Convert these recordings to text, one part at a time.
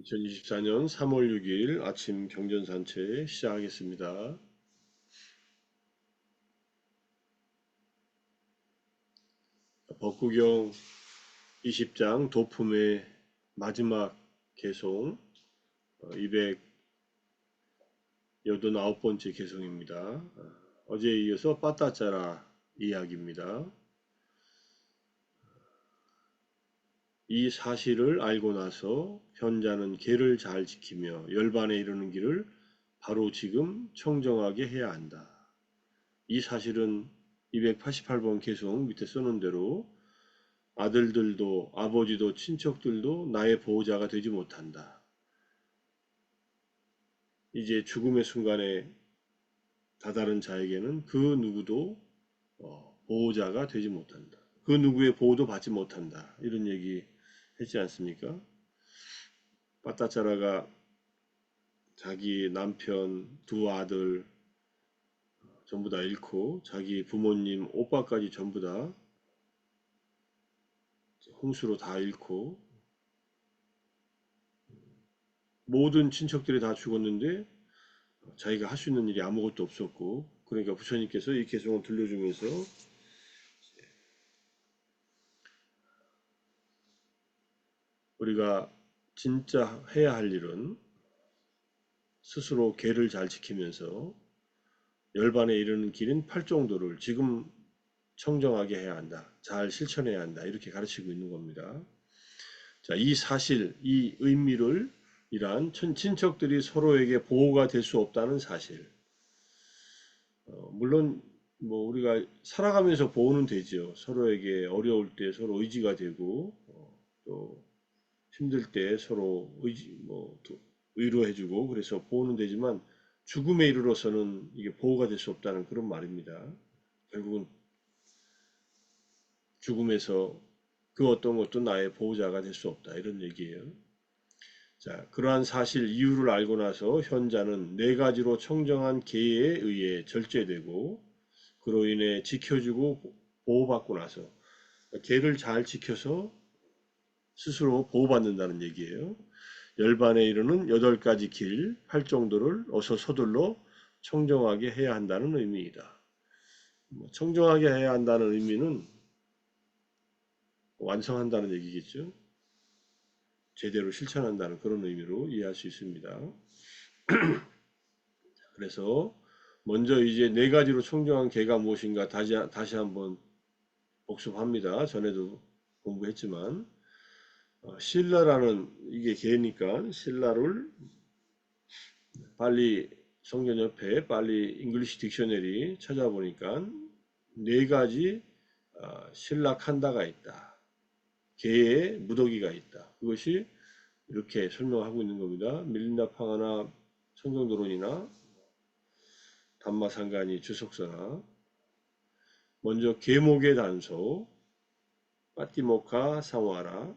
2024년 3월 6일 아침 경전산책 시작하겠습니다. 법구경 20장 도품의 마지막 개송 289번째 개송입니다. 어제에 이어서 빠따짜라 이야기입니다. 이 사실을 알고 나서 현자는 계를 잘 지키며 열반에 이르는 길을 바로 지금 청정하게 해야 한다. 이 사실은 288번 개송 밑에 써놓은 대로 아들들도 아버지도 친척들도 나의 보호자가 되지 못한다. 이제 죽음의 순간에 다다른 자에게는 그 누구도 보호자가 되지 못한다. 그 누구의 보호도 받지 못한다. 이런 얘기 했지 않습니까? 빠따짜라가 자기 남편, 두 아들 전부 다 잃고 자기 부모님, 오빠까지 전부 다 홍수로 다 잃고 모든 친척들이 다 죽었는데 자기가 할 수 있는 일이 아무것도 없었고, 그러니까 부처님께서 이 개송을 들려주면서 우리가 진짜 해야 할 일은 스스로 계를 잘 지키면서 열반에 이르는 길인 팔정도를 지금 청정하게 해야 한다. 잘 실천해야 한다. 이렇게 가르치고 있는 겁니다. 자, 이 사실, 이 의미를 이러한 친척들이 서로에게 보호가 될 수 없다는 사실. 물론 뭐 우리가 살아가면서 보호는 되죠. 서로에게 어려울 때 서로 의지가 되고 또 힘들 때 서로 위로해주고 그래서 보호는 되지만 죽음에 이르러서는 이게 보호가 될 수 없다는 그런 말입니다. 결국은 죽음에서 그 어떤 것도 나의 보호자가 될 수 없다 이런 얘기예요. 자, 그러한 사실 이유를 알고 나서 현자는 네 가지로 청정한 계에 의해 절제되고 그로 인해 지켜주고 보호받고 나서 계를 잘 지켜서 스스로 보호받는다는 얘기예요. 열반에 이르는 8가지 길, 활정도를 어서 서둘러 청정하게 해야 한다는 의미이다. 청정하게 해야 한다는 의미는 완성한다는 얘기겠죠. 제대로 실천한다는 그런 의미로 이해할 수 있습니다. 그래서 먼저 이제 네 가지로 청정한 계가 무엇인가 다시 한번 복습합니다. 전에도 공부했지만 신라라는 이게 계니까 신라를 빨리 성경 옆에 빨리 잉글리시 딕셔너리 찾아보니까 네 가지 신라칸다가 있다. 개의 무더기가 있다. 그것이 이렇게 설명하고 있는 겁니다. 밀린다 팡하나 성경도론이나 담마상간이 주석서나 먼저 계목의 단소 빠띠모카 사와라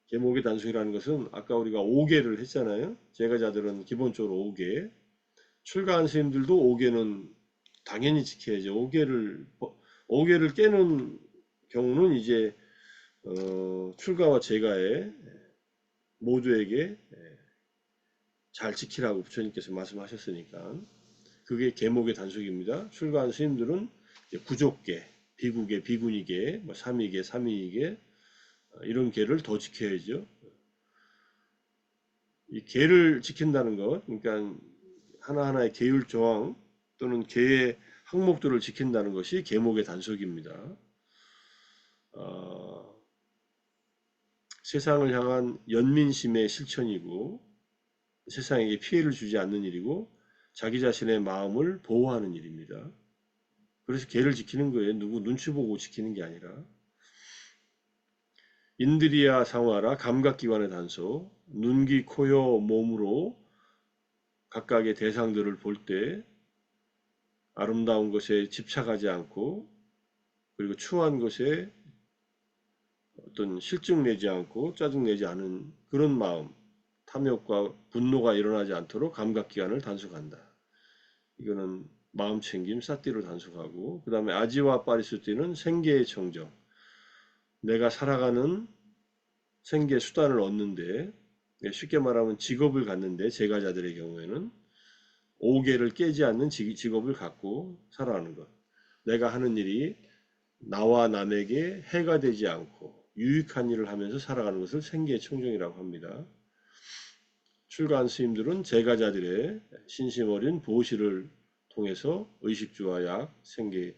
계목의 단속이라는 것은 아까 우리가 5개를 했잖아요. 제가자들은 기본적으로 5개 출가한 스님들도 5개는 당연히 지켜야죠. 5개를 깨는 경우는 이제 출가와 제가에 모두에게 잘 지키라고 부처님께서 말씀하셨으니까 그게 계목의 단속입니다. 출가한 스님들은 구족계, 비구계, 비구니계, 뭐 삼위계, 삼위계 이런 계를 더 지켜야죠. 이 계를 지킨다는 것, 그러니까 하나하나의 계율 조항 또는 계의 항목들을 지킨다는 것이 계목의 단속입니다. 세상을 향한 연민심의 실천이고 세상에게 피해를 주지 않는 일이고 자기 자신의 마음을 보호하는 일입니다. 그래서 계를 지키는 거예요. 누구 눈치 보고 지키는 게 아니라. 인드리아 상화라 감각기관의 단속, 눈, 귀, 코, 혀, 몸으로 각각의 대상들을 볼 때 아름다운 것에 집착하지 않고 그리고 추한 것에 어떤 실증 내지 않고 짜증 내지 않은 그런 마음, 탐욕과 분노가 일어나지 않도록 감각기관을 단속한다. 이거는 마음 챙김, 사띠를 단속하고 그 다음에 아지와 파리수띠는 생계의 청정. 내가 살아가는 생계 수단을 얻는데 쉽게 말하면 직업을 갖는데 제가자들의 경우에는 5계를 깨지 않는 직업을 갖고 살아가는 것. 내가 하는 일이 나와 남에게 해가 되지 않고 유익한 일을 하면서 살아가는 것을 생계의 청정이라고 합니다. 출가한 스님들은 제가자들의 신심 어린 보시를 통해서 의식주와 약, 생계를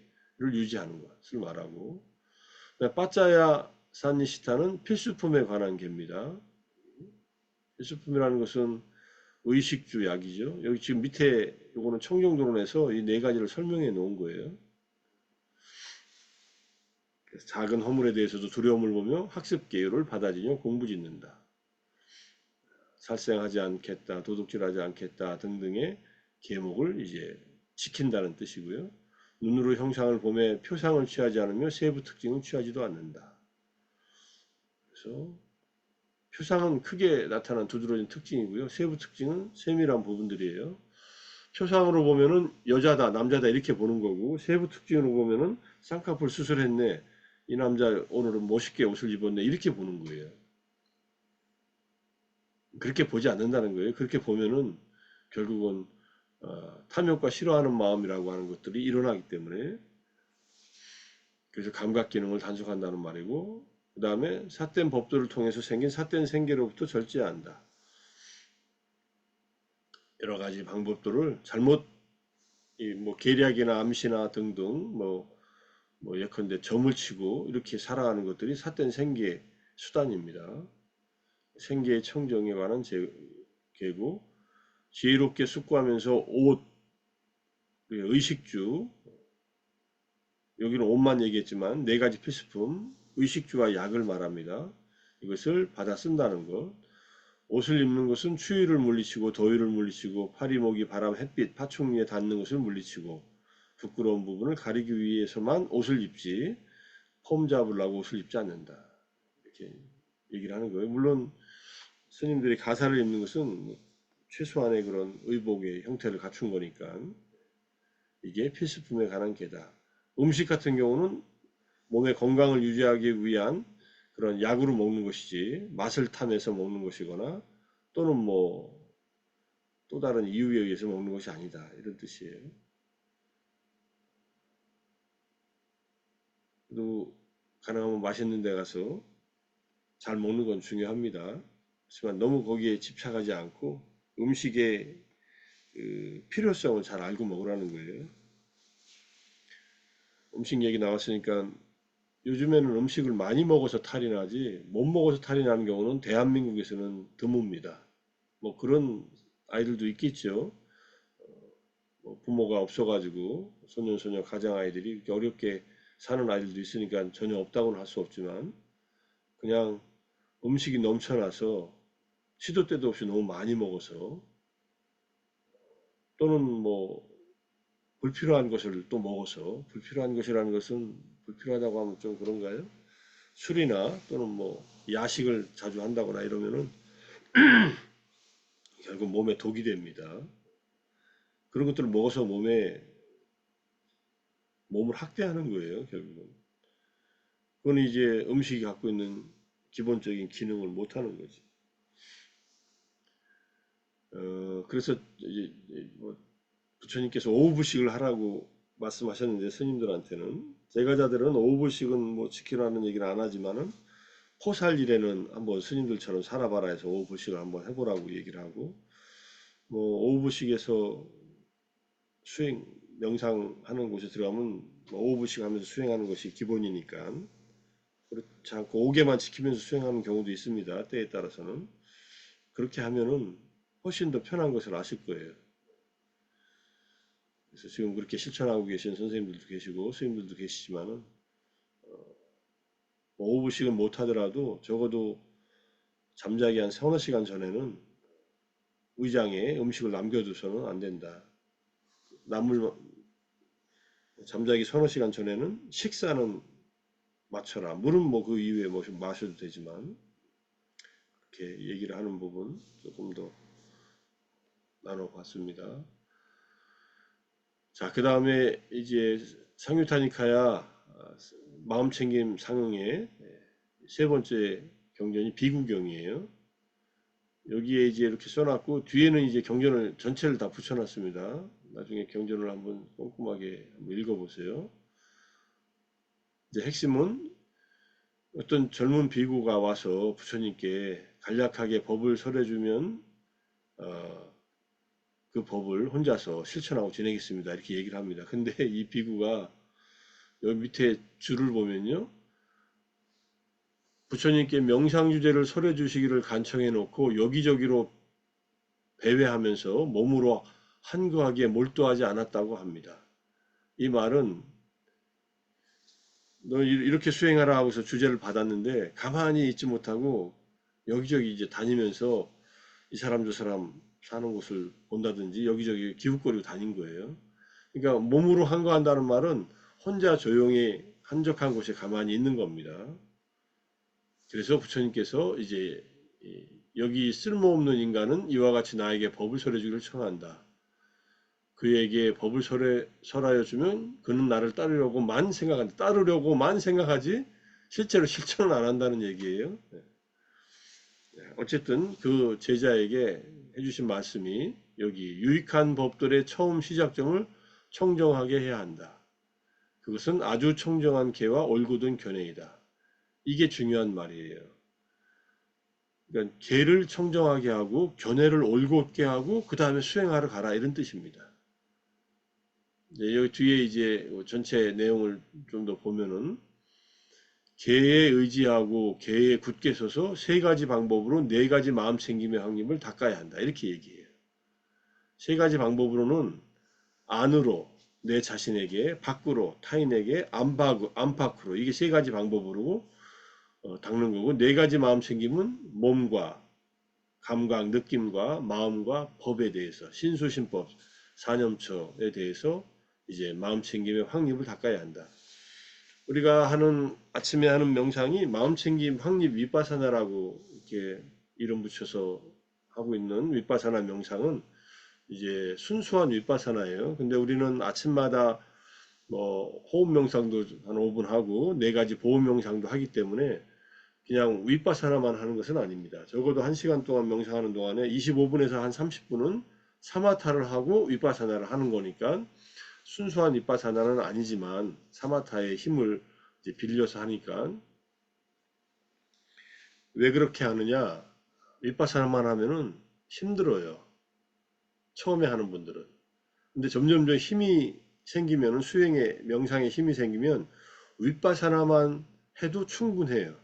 유지하는 것을 말하고, 빠짜야 산니시타는 필수품에 관한 계입니다. 필수품이라는 것은 의식주 약이죠. 여기 지금 밑에 요거는 청정도론에서 이 네 가지를 설명해 놓은 거예요. 그래서 작은 허물에 대해서도 두려움을 보며 학습 계율을 받아들이며 공부 짓는다. 살생하지 않겠다, 도둑질하지 않겠다 등등의 계목을 이제 지킨다는 뜻이고요. 눈으로 형상을 보며 표상을 취하지 않으며 세부 특징은 취하지도 않는다. 그래서 표상은 크게 나타난 두드러진 특징이고요. 세부 특징은 세밀한 부분들이에요. 표상으로 보면은 여자다, 남자다 이렇게 보는 거고, 세부 특징으로 보면은 쌍꺼풀 수술했네, 이 남자 오늘은 멋있게 옷을 입었네 이렇게 보는 거예요. 그렇게 보지 않는다는 거예요. 그렇게 보면은 결국은 탐욕과 싫어하는 마음이라고 하는 것들이 일어나기 때문에, 그래서 감각 기능을 단속한다는 말이고, 그 다음에 삿된 법도를 통해서 생긴 삿된 생계로부터 절제한다. 여러 가지 방법들을 잘못 뭐 계략이나 암시나 등등 뭐 예컨대 점을 치고 이렇게 살아가는 것들이 삿된 생계 수단입니다. 생계의 청정에 관한 계고, 지혜롭게 숙고하면서 옷, 의식주, 여기는 옷만 얘기했지만 네 가지 필수품, 의식주와 약을 말합니다. 이것을 받아 쓴다는 것. 옷을 입는 것은 추위를 물리치고 더위를 물리치고 파리, 모기, 바람, 햇빛, 파충류에 닿는 것을 물리치고 부끄러운 부분을 가리기 위해서만 옷을 입지 폼 잡으려고 옷을 입지 않는다. 이렇게 얘기를 하는 거예요. 물론 스님들이 가사를 입는 것은 최소한의 그런 의복의 형태를 갖춘 거니까 이게 필수품에 관한 게다. 음식 같은 경우는 몸의 건강을 유지하기 위한 그런 약으로 먹는 것이지 맛을 탐해서 먹는 것이거나 또는 뭐 또 다른 이유에 의해서 먹는 것이 아니다, 이런 뜻이에요. 또 가능하면 맛있는 데 가서 잘 먹는 건 중요합니다. 하지만 너무 거기에 집착하지 않고 음식의 그 필요성을 잘 알고 먹으라는 거예요. 음식 얘기 나왔으니까 요즘에는 음식을 많이 먹어서 탈이 나지 못 먹어서 탈이 나는 경우는 대한민국에서는 드뭅니다. 뭐 그런 아이들도 있겠죠. 뭐 부모가 없어가지고 소년소녀 가장아이들이 이렇게 어렵게 사는 아이들도 있으니까 전혀 없다고는 할 수 없지만, 그냥 음식이 넘쳐나서 시도 때도 없이 너무 많이 먹어서, 또는 뭐 불필요한 것을 또 먹어서, 불필요한 것이라는 것은 불필요하다고 하면 좀 그런가요? 술이나 또는 뭐 야식을 자주 한다거나 이러면은 결국 몸에 독이 됩니다. 그런 것들을 먹어서 몸을 학대하는 거예요, 결국은. 그건 이제 음식이 갖고 있는 기본적인 기능을 못 하는 거지. 그래서 이제 뭐 부처님께서 오후부식을 하라고 말씀하셨는데, 스님들한테는, 제가자들은 오후부식은 뭐 지키라는 얘기는 안 하지만은 포살일에는 한번 스님들처럼 살아봐라 해서 오후부식을 한번 해보라고 얘기를 하고, 뭐 오후부식에서 수행 명상하는 곳에 들어가면 뭐 오후부식 하면서 수행하는 것이 기본이니까 그렇지 않고 5개만 지키면서 수행하는 경우도 있습니다. 때에 따라서는. 그렇게 하면은 훨씬 더 편한 것을 아실 거예요. 그래서 지금 그렇게 실천하고 계신 선생님들도 계시고 스님들도 계시지만은, 뭐 오후식은 못하더라도 적어도 잠자기 한 서너 시간 전에는 의장에 음식을 남겨두서는 안 된다. 남을 잠자기 서너 시간 전에는 식사는 맞춰라. 물은 뭐 그 이후에 뭐 좀 마셔도 되지만, 이렇게 얘기를 하는 부분 조금 더 나눠봤습니다. 자, 그 다음에 이제 상유타니카야 마음챙김 상응의 세 번째 경전이 비구경이에요. 여기에 이제 이렇게 써놨고 뒤에는 이제 경전을 전체를 다 붙여놨습니다. 나중에 경전을 한번 꼼꼼하게 한번 읽어보세요. 이제 핵심은 어떤 젊은 비구가 와서 부처님께 간략하게 법을 설해주면 그 법을 혼자서 실천하고 지내겠습니다. 이렇게 얘기를 합니다. 근데 이 비구가 여기 밑에 줄을 보면요. 부처님께 명상주제를 설해 주시기를 간청해 놓고 여기저기로 배회하면서 몸으로 한거하게 몰두하지 않았다고 합니다. 이 말은 너 이렇게 수행하라 하고서 주제를 받았는데 가만히 있지 못하고 여기저기 이제 다니면서 이 사람 저 사람 사는 곳을 본다든지 여기저기 기웃거리고 다닌 거예요. 그러니까 몸으로 한거한다는 말은 혼자 조용히 한적한 곳에 가만히 있는 겁니다. 그래서 부처님께서 이제 여기 쓸모없는 인간은 이와 같이 나에게 법을 설해주기를 청한다. 그에게 법을 설하여 주면 그는 나를 따르려고만 생각한다. 따르려고만 생각하지 실제로 실천은 안 한다는 얘기예요. 어쨌든 그 제자에게 해주신 말씀이 여기 유익한 법들의 처음 시작점을 청정하게 해야 한다. 그것은 아주 청정한 개와 올곧은 견해이다. 이게 중요한 말이에요. 그러니까 개를 청정하게 하고 견해를 올곧게 하고 그 다음에 수행하러 가라 이런 뜻입니다. 여기 뒤에 이제 전체 내용을 좀 더 보면은 개에 의지하고 개에 굳게 서서 세 가지 방법으로 네 가지 마음 챙김의 확립을 닦아야 한다 이렇게 얘기해요. 세 가지 방법으로는 안으로 내 자신에게, 밖으로 타인에게, 안팎으로 이게 세 가지 방법으로 닦는 거고 네 가지 마음 챙김은 몸과 감각, 느낌과 마음과 법에 대해서 신수신법, 사념처에 대해서 이제 마음 챙김의 확립을 닦아야 한다. 우리가 하는 아침에 하는 명상이 마음 챙김 확립 위파사나라고 이렇게 이름 붙여서 하고 있는 위파사나 명상은 이제 순수한 위파사나예요. 근데 우리는 아침마다 뭐 호흡 명상도 한 5분 하고 네 가지 보호 명상도 하기 때문에 그냥 윗바사나만 하는 것은 아닙니다. 적어도 1시간 동안 명상하는 동안에 25분에서 한 30분은 사마타를 하고 윗바사나를 하는 거니까 순수한 윗바사나는 아니지만 사마타의 힘을 이제 빌려서 하니까 왜 그렇게 하느냐? 윗바사나만 하면은 힘들어요. 처음에 하는 분들은. 근데 점점점 힘이 생기면은 수행에 명상에 힘이 생기면 윗바사나만 해도 충분해요.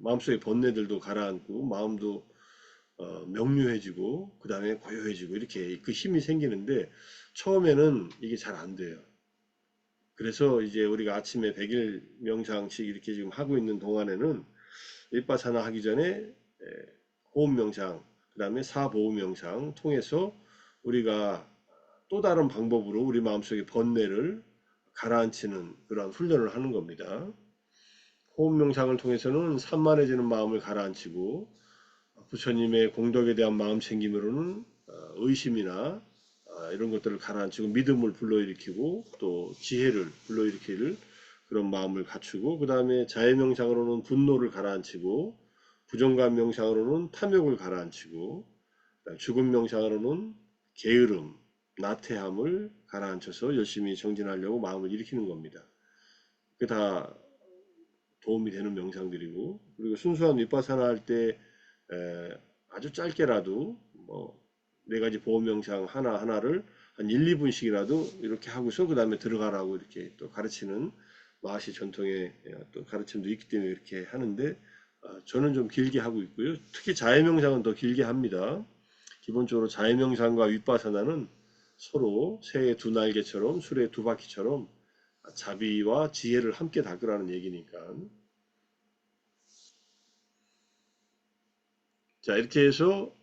마음속의 번뇌들도 가라앉고 마음도 명료해지고 그 다음에 고요해지고 이렇게 그 힘이 생기는데 처음에는 이게 잘 안 돼요. 그래서 이제 우리가 아침에 100일 명상씩 이렇게 지금 하고 있는 동안에는 윗바사나 하기 전에 호흡 명상 그 다음에 사보호 명상 통해서 우리가 또 다른 방법으로 우리 마음속의 번뇌를 가라앉히는 그런 훈련을 하는 겁니다. 호흡 명상을 통해서는 산만해지는 마음을 가라앉히고 부처님의 공덕에 대한 마음 챙김으로는 의심이나 이런 것들을 가라앉히고 믿음을 불러일으키고 또 지혜를 불러일으킬 그런 마음을 갖추고 그 다음에 자해 명상으로는 분노를 가라앉히고 부정감 명상으로는 탐욕을 가라앉히고 죽음 명상으로는 게으름, 나태함을 가라앉혀서 열심히 정진하려고 마음을 일으키는 겁니다. 그게 다 도움이 되는 명상들이고 그리고 순수한 윗바사나 할 때 아주 짧게라도 뭐 네 가지 보호 명상 하나하나를 한 1, 2분씩이라도 이렇게 하고서 그 다음에 들어가라고 이렇게 또 가르치는 마하시 전통의 또 가르침도 있기 때문에 이렇게 하는데 저는 좀 길게 하고 있고요. 특히 자해 명상은 더 길게 합니다. 기본적으로 자해 명상과 윗바사나는 서로 새의 두 날개처럼 술의 두 바퀴처럼 자비와 지혜를 함께 닦으라는 얘기니까. 자, 이렇게 해서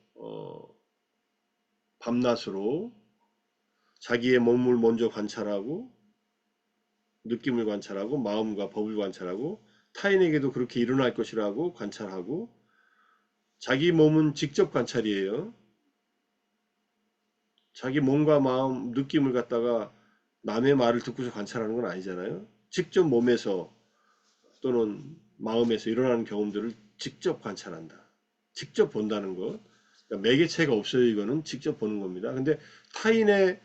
밤낮으로 자기의 몸을 먼저 관찰하고 느낌을 관찰하고 마음과 법을 관찰하고 타인에게도 그렇게 일어날 것이라고 관찰하고 자기 몸은 직접 관찰이에요. 자기 몸과 마음, 느낌을 갖다가 남의 말을 듣고서 관찰하는 건 아니잖아요. 직접 몸에서 또는 마음에서 일어나는 경험들을 직접 관찰한다. 직접 본다는 것. 그러니까 매개체가 없어요. 이거는 직접 보는 겁니다. 근데 타인에게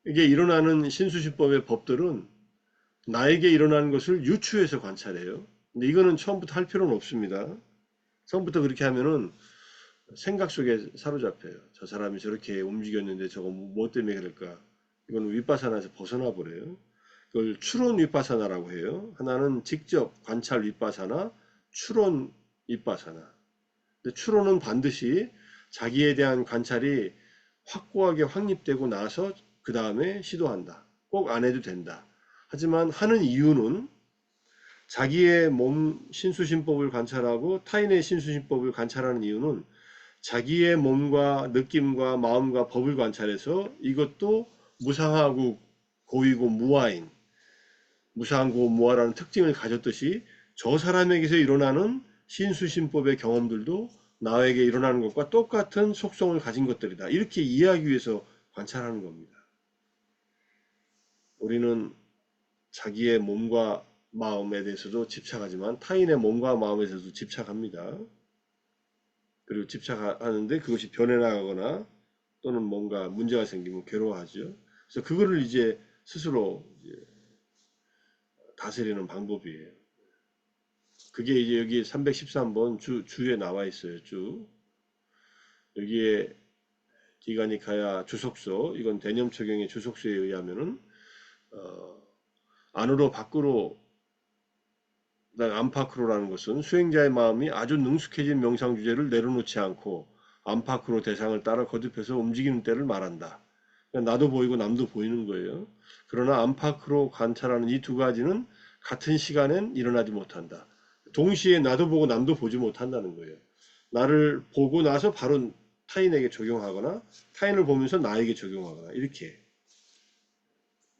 일어나는 신수시법의 법들은 나에게 일어나는 것을 유추해서 관찰해요. 근데 이거는 처음부터 할 필요는 없습니다. 처음부터 그렇게 하면은 생각 속에 사로잡혀요. 저 사람이 저렇게 움직였는데 저거 뭐 때문에 그럴까? 이건 윗바사나에서 벗어나 버려요. 그걸 추론 윗바사나라고 해요. 하나는 직접 관찰 윗바사나, 추론 윗바사나. 근데 추론은 반드시 자기에 대한 관찰이 확고하게 확립되고 나서 그 다음에 시도한다. 꼭 안 해도 된다. 하지만 하는 이유는 자기의 몸 신수신법을 관찰하고 타인의 신수신법을 관찰하는 이유는 자기의 몸과 느낌과 마음과 법을 관찰해서 이것도 무상하고 고이고 무아인, 무상고 무아라는 특징을 가졌듯이 저 사람에게서 일어나는 신수신법의 경험들도 나에게 일어나는 것과 똑같은 속성을 가진 것들이다. 이렇게 이해하기 위해서 관찰하는 겁니다. 우리는 자기의 몸과 마음에 대해서도 집착하지만 타인의 몸과 마음에 대해서도 집착합니다. 그리고 집착하는데 그것이 변해나가거나 또는 뭔가 문제가 생기면 괴로워하죠. 그래서 그거를 이제 스스로 이제 다스리는 방법이에요. 그게 이제 여기 313번 주에 나와 있어요. 여기에 디가니카야 주석서, 이건 대념 적용의 주석서에 의하면은 어, 안으로 밖으로 안팎으로라는 것은 수행자의 마음이 아주 능숙해진 명상 주제를 내려놓지 않고 안팎으로 대상을 따라 거듭해서 움직이는 때를 말한다. 그러니까 나도 보이고 남도 보이는 거예요. 그러나 안팎으로 관찰하는 이 두 가지는 같은 시간엔 일어나지 못한다. 동시에 나도 보고 남도 보지 못한다는 거예요. 나를 보고 나서 바로 타인에게 적용하거나 타인을 보면서 나에게 적용하거나 이렇게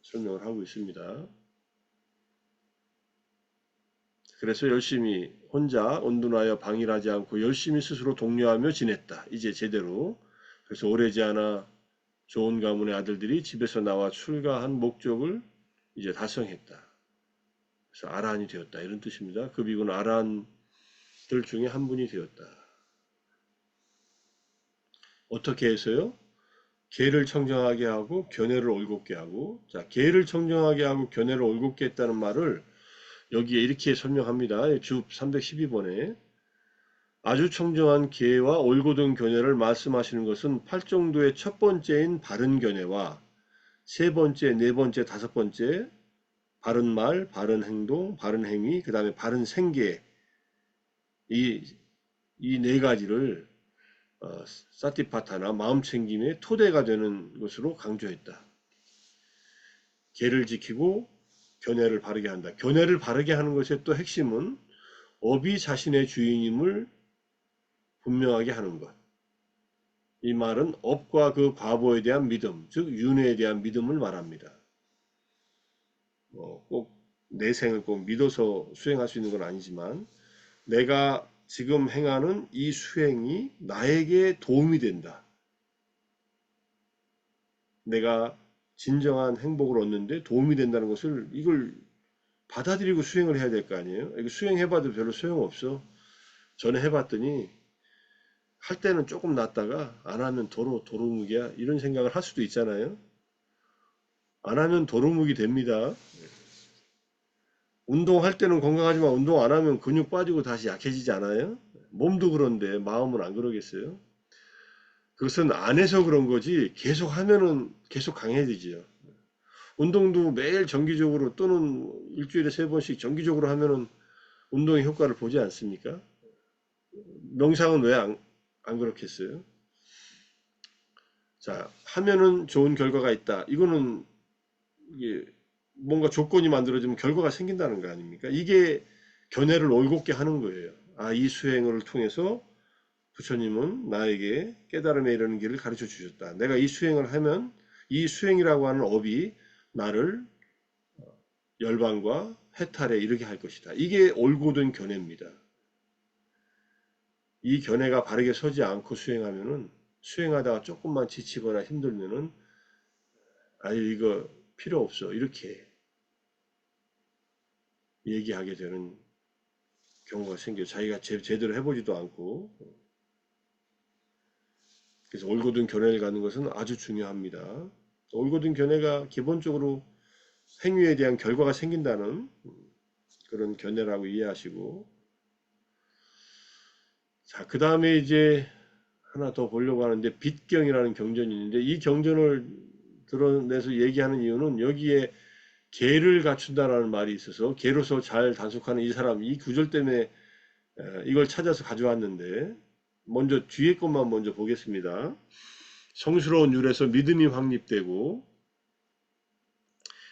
설명을 하고 있습니다. 그래서 열심히 혼자 온둔하여 방일하지 않고 열심히 스스로 독려하며 지냈다. 이제 제대로. 그래서 오래지 않아 좋은 가문의 아들들이 집에서 나와 출가한 목적을 이제 달성했다. 그래서 아란이 되었다. 이런 뜻입니다. 급이군 아란들 중에 한 분이 되었다. 어떻게 해서요? 계를 청정하게 하고 견해를 올곧게 하고, 자, 계를 청정하게 하고 견해를 올곧게 했다는 말을 여기에 이렇게 설명합니다. 주 312번에 아주 청정한 계와 올곧은 견해를 말씀하시는 것은 팔정도의 첫 번째인 바른 견해와 세 번째, 네 번째, 다섯 번째 바른 말, 바른 행동, 바른 행위, 그 다음에 바른 생계 이 네 가지를 사티파타나 마음 챙김의 토대가 되는 것으로 강조했다. 계를 지키고 견해를 바르게 한다. 견해를 바르게 하는 것의 또 핵심은 업이 자신의 주인임을 분명하게 하는 것. 이 말은 업과 그 과보에 대한 믿음, 즉 윤회에 대한 믿음을 말합니다. 꼭 내생을 꼭 믿어서 수행할 수 있는 건 아니지만 내가 지금 행하는 이 수행이 나에게 도움이 된다. 내가 진정한 행복을 얻는데 도움이 된다는 것을 이걸 받아들이고 수행을 해야 될 거 아니에요? 이거 수행해봐도 별로 소용없어. 전에 해봤더니 할 때는 조금 낫다가 안 하면 도루묵이야 이런 생각을 할 수도 있잖아요. 안 하면 도루묵이 됩니다. 운동할 때는 건강하지만 운동 안 하면 근육 빠지고 다시 약해지지 않아요? 몸도 그런데 마음은 안 그러겠어요? 그것은 안 해서 그런 거지 계속 하면은 계속 강해지지요. 운동도 매일 정기적으로 또는 일주일에 세 번씩 정기적으로 하면은 운동의 효과를 보지 않습니까? 명상은 왜 안 그렇겠어요? 자, 하면은 좋은 결과가 있다. 이거는 이게 뭔가 조건이 만들어지면 결과가 생긴다는 거 아닙니까? 이게 견해를 올곧게 하는 거예요. 아, 이 수행을 통해서 부처님은 나에게 깨달음에 이르는 길을 가르쳐 주셨다. 내가 이 수행을 하면 이 수행이라고 하는 업이 나를 열반과 해탈에 이르게 할 것이다. 이게 올곧은 견해입니다. 이 견해가 바르게 서지 않고 수행하면은 수행하다가 조금만 지치거나 힘들면은 아유 이거 필요 없어 이렇게 얘기하게 되는 경우가 생겨요. 자기가 제대로 해보지도 않고 그래서 올곧은 견해를 갖는 것은 아주 중요합니다. 올곧은 견해가 기본적으로 행위에 대한 결과가 생긴다는 그런 견해라고 이해하시고, 자, 그 다음에 이제 하나 더 보려고 하는데, 빗경이라는 경전이 있는데, 이 경전을 드러내서 얘기하는 이유는 여기에 계를 갖춘다라는 말이 있어서, 계로서 잘 단속하는 이 사람, 이 구절 때문에 이걸 찾아서 가져왔는데, 먼저 뒤에 것만 먼저 보겠습니다. 성스러운 율에서 믿음이 확립되고,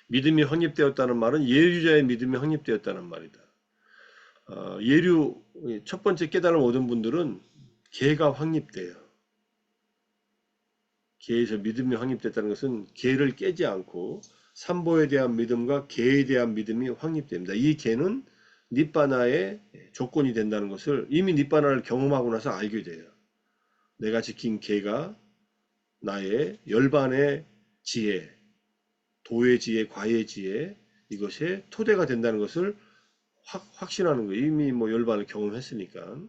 믿음이 확립되었다는 말은 예류자의 믿음이 확립되었다는 말이다. 예류 첫 번째 깨달음 얻은 분들은 계가 확립돼요. 계에서 믿음이 확립됐다는 것은 계를 깨지 않고 삼보에 대한 믿음과 계에 대한 믿음이 확립됩니다. 이 계는 닛바나의 조건이 된다는 것을 이미 닛바나를 경험하고 나서 알게 돼요. 내가 지킨 계가 나의 열반의 지혜, 도의 지혜, 과의 지혜, 이것의 토대가 된다는 것을 확신하는 거예요. 이미 뭐 열반을 경험했으니까.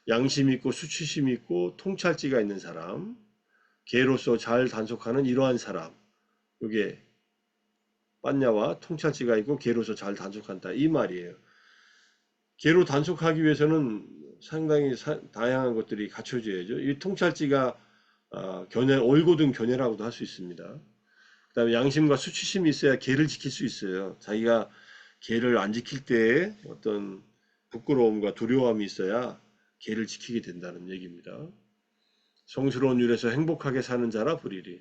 양심 있고 수치심 있고 통찰지가 있는 사람, 계로서 잘 단속하는 이러한 사람, 이게 빠냐와 통찰지가 있고 계로서 잘 단속한다 이 말이에요. 계로 단속하기 위해서는 상당히 다양한 것들이 갖춰져야죠. 이 통찰지가 견해, 올곧은 견해라고도 할 수 있습니다. 그 다음에 양심과 수치심이 있어야 계를 지킬 수 있어요. 자기가 계를 안 지킬 때에 어떤 부끄러움과 두려움이 있어야 계를 지키게 된다는 얘기입니다. 성스러운 율에서 행복하게 사는 자라 부리리.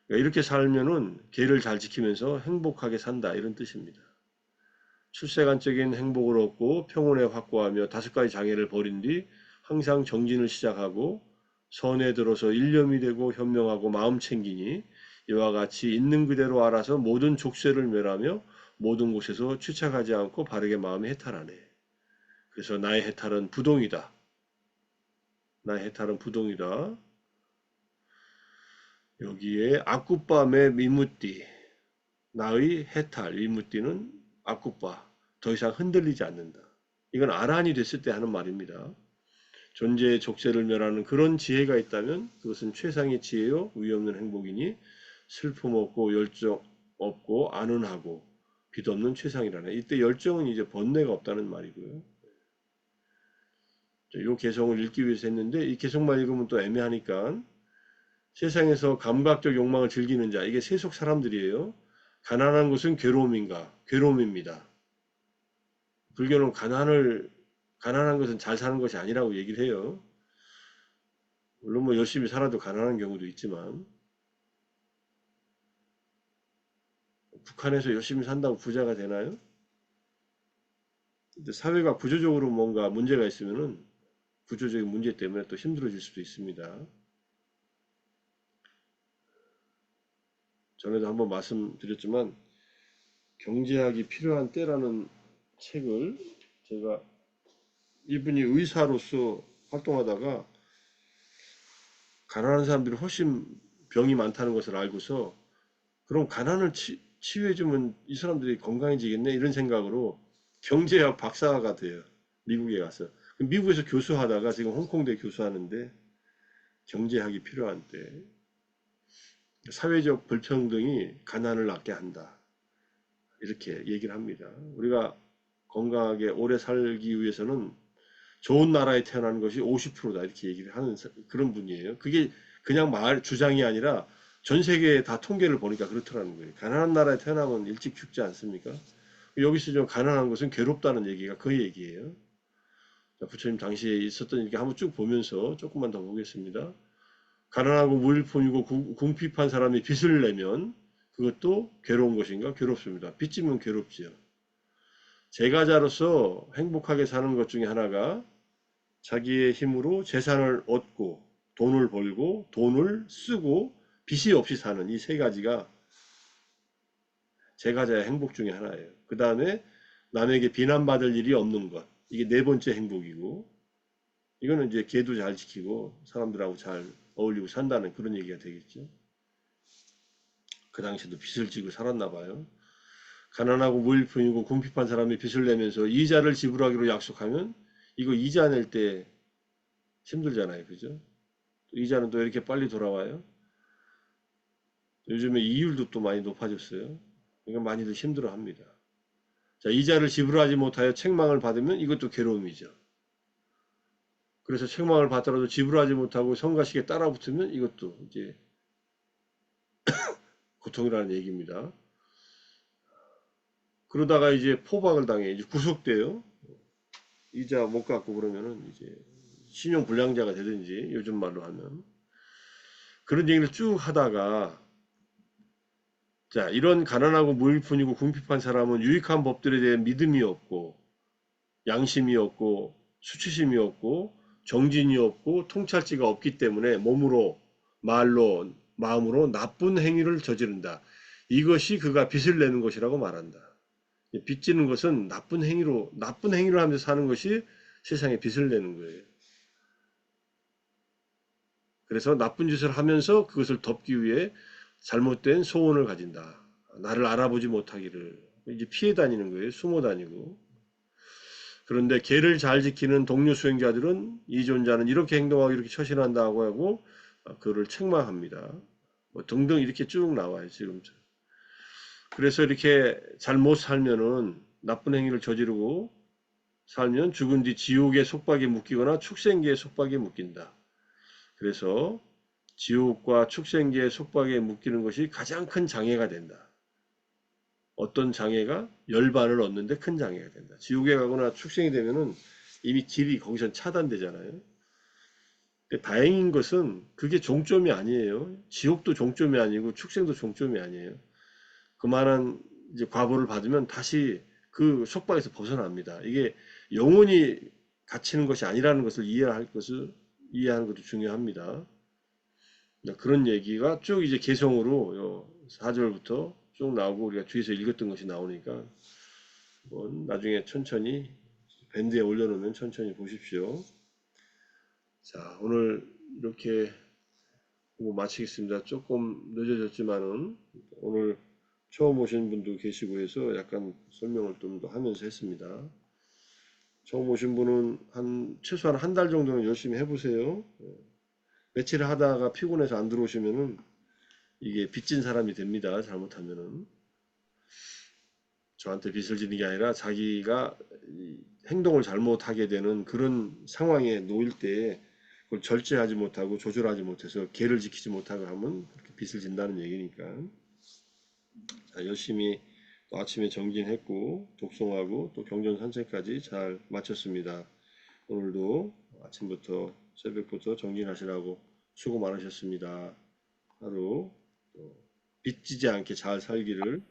그러니까 이렇게 살면은 계를 잘 지키면서 행복하게 산다 이런 뜻입니다. 출세간적인 행복을 얻고 평온에 확고하며 다섯 가지 장애를 버린 뒤 항상 정진을 시작하고 선에 들어서 일념이 되고 현명하고 마음 챙기니 이와 같이 있는 그대로 알아서 모든 족쇄를 멸하며 모든 곳에서 취착하지 않고 바르게 마음이 해탈하네. 그래서 나의 해탈은 부동이다. 나의 해탈은 부동이다. 여기에 아쿠빠의 미무띠, 나의 해탈, 미무띠는 아쿠빠, 더 이상 흔들리지 않는다. 이건 아란이 됐을 때 하는 말입니다. 존재의 족쇄를 멸하는 그런 지혜가 있다면 그것은 최상의 지혜요 위 없는 행복이니 슬픔 없고 열정 없고 안온하고 빛 없는 최상이라네. 이때 열정은 이제 번뇌가 없다는 말이고요. 이 개성을 읽기 위해서 했는데 이 개성만 읽으면 또 애매하니까 세상에서 감각적 욕망을 즐기는 자, 이게 세속 사람들이에요. 가난한 것은 괴로움인가? 괴로움입니다. 불교는 가난한 것은 잘 사는 것이 아니라고 얘기를 해요. 물론 뭐 열심히 살아도 가난한 경우도 있지만 북한에서 열심히 산다고 부자가 되나요? 근데 사회가 구조적으로 뭔가 문제가 있으면은 구조적인 문제 때문에 또 힘들어질 수도 있습니다. 전에도 한번 말씀드렸지만 경제학이 필요한 때라는 책을 제가 이분이 의사로서 활동하다가 가난한 사람들이 훨씬 병이 많다는 것을 알고서 그럼 가난을 치유해주면 이 사람들이 건강해지겠네 이런 생각으로 경제학 박사가 돼요. 미국에 가서. 미국에서 교수하다가 지금 홍콩대 교수하는데 경제학이 필요한 때 사회적 불평등이 가난을 낳게 한다. 이렇게 얘기를 합니다. 우리가 건강하게 오래 살기 위해서는 좋은 나라에 태어나는 것이 50%다 이렇게 얘기를 하는 그런 분이에요. 그게 그냥 주장이 아니라 전 세계에 다 통계를 보니까 그렇더라는 거예요. 가난한 나라에 태어나면 일찍 죽지 않습니까? 여기서 좀 가난한 것은 괴롭다는 얘기가 그 얘기예요. 부처님 당시에 있었던 얘기 한번 쭉 보면서 조금만 더 보겠습니다. 가난하고 무일푼이고 궁핍한 사람이 빚을 내면 그것도 괴로운 것인가? 괴롭습니다. 빚지면 괴롭지요. 제가자로서 행복하게 사는 것 중에 하나가 자기의 힘으로 재산을 얻고 돈을 벌고 돈을 쓰고 빚이 없이 사는 이 세 가지가 제가자의 행복 중에 하나예요. 그 다음에 남에게 비난받을 일이 없는 것. 이게 네 번째 행복이고 이거는 이제 계도 잘 지키고 사람들하고 잘 어울리고 산다는 그런 얘기가 되겠죠. 그 당시에도 빚을 지고 살았나 봐요. 가난하고 무일푼이고 궁핍한 사람이 빚을 내면서 이자를 지불하기로 약속하면 이거 이자 낼 때 힘들잖아요. 그죠? 이자는 또 이렇게 빨리 돌아와요? 요즘에 이율도 또 많이 높아졌어요. 그러니까 많이들 힘들어합니다. 자, 이자를 지불하지 못하여 책망을 받으면 이것도 괴로움이죠. 그래서 책망을 받더라도 지불하지 못하고 성가시게 따라붙으면 이것도 이제 고통이라는 얘기입니다. 그러다가 이제 포박을 당해 이제 구속돼요. 이자 못 갚고 그러면은 이제 신용 불량자가 되든지 요즘 말로 하면 그런 얘기를 쭉 하다가 자, 이런 가난하고 무일푼이고 궁핍한 사람은 유익한 법들에 대한 믿음이 없고 양심이 없고 수치심이 없고 정진이 없고 통찰지가 없기 때문에 몸으로 말로 마음으로 나쁜 행위를 저지른다. 이것이 그가 빚을 내는 것이라고 말한다. 빚지는 것은 나쁜 행위를 하면서 사는 것이 세상에 빚을 내는 거예요. 그래서 나쁜 짓을 하면서 그것을 덮기 위해 잘못된 소원을 가진다. 나를 알아보지 못하기를. 이제 피해 다니는 거예요. 숨어 다니고. 그런데 계를 잘 지키는 동료 수행자들은 이 존자는 이렇게 행동하고 이렇게 처신한다고 하고 그를 책망합니다. 뭐 등등 이렇게 쭉 나와요. 지금. 그래서 이렇게 잘못 살면은 나쁜 행위를 저지르고 살면 죽은 뒤 지옥의 속박에 묶이거나 축생계의 속박에 묶인다. 그래서 지옥과 축생계의 속박에 묶이는 것이 가장 큰 장애가 된다. 어떤 장애가? 열반을 얻는데 큰 장애가 된다. 지옥에 가거나 축생이 되면은 이미 길이 거기서 차단되잖아요. 다행인 것은 그게 종점이 아니에요. 지옥도 종점이 아니고 축생도 종점이 아니에요. 그만한 이제 과보를 받으면 다시 그 속박에서 벗어납니다. 이게 영원히 갇히는 것이 아니라는 것을 이해하는 것도 중요합니다. 그런 얘기가 쭉 이제 개성으로 4절부터 쭉 나오고 우리가 뒤에서 읽었던 것이 나오니까 나중에 천천히 밴드에 올려놓으면 천천히 보십시오. 자, 오늘 이렇게 마치겠습니다. 조금 늦어졌지만은 오늘 처음 오신 분도 계시고 해서 약간 설명을 좀 더 하면서 했습니다. 처음 오신 분은 최소한 한 달 정도는 열심히 해보세요. 며칠 하다가 피곤해서 안 들어오시면은 이게 빚진 사람이 됩니다. 잘못하면은. 저한테 빚을 지는 게 아니라 자기가 행동을 잘못하게 되는 그런 상황에 놓일 때 그걸 절제하지 못하고 조절하지 못해서 계를 지키지 못하고 하면 그렇게 빚을 진다는 얘기니까. 자, 열심히 또 아침에 정진했고 독송하고 또 경전 산책까지 잘 마쳤습니다. 오늘도 아침부터 새벽부터 정진하시라고 수고 많으셨습니다. 하루 빚지지 않게 잘 살기를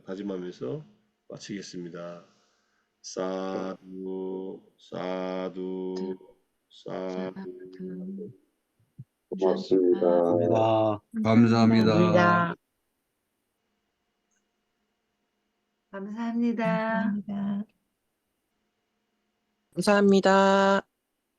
다짐하면서 마치겠습니다. 사두, 사두, 사두. 고맙습니다. 감사합니다. 감사합니다. 감사합니다.